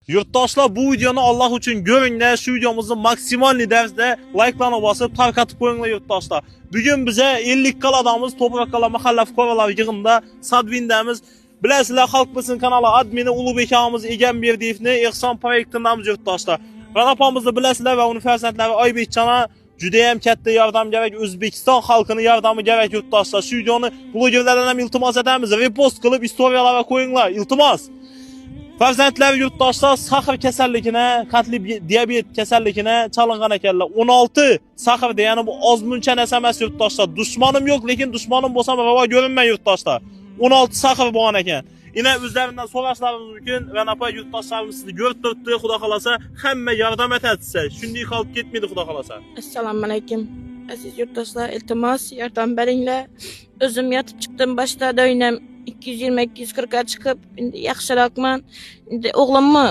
Yurtdoshlar, bu videoni Allah uchun ko'ringlar. Shu videomizni maksimal derecede like'larni bosib tarqatib qo'yinglar yurtdoshlar. Bugun bize 50 kaladamiz Topraklar mahalla fuqarolar yig'inida Sadvindamiz. Bilasizlar, Xalq Bilsin kanali admini Ulug'bek akamiz Egamberdiyevni ehson proyektidamiz yurtdoshlar. G'anapamizni bilasizlar va uning farzandlari Oybekchana juda ham katta yordam kerak, O'zbekiston xalqini yordami kerak yurtdoshlar. Shu videoni blogerlardan ham iltimos etamiz, repost qilib istoriyalarga qo'yinglar, iltimos. Farzandlar yurtdoshlar sakır kasalligini, qandli diabet kasalligini chalingan ekanlar. 16 sakır degani bu ozmuncha narsa emas yurtdoshlar. Dushmanim yo'q, lekin dushmanim bo'lsam ravo ko'rinmay yurtdoshlar. 16 sakır bo'lgan ekan. Yine üzerinden so'rashlarimiz mumkin. G'anapa yurtdoshlarimiz sizni ko'rib turibdi, xudo xolasa hamma yordam etadi. Shunday qolib ketmaydi, xudo xolasa. Assalomu alaykum. Aziz yurtdoshlar, iltimos yordam beringlar. O'zim yotib chiqdim, boshlarda o'ynam 220-240 ga chiqib, endi yaxshiroqman. Endi o'g'limni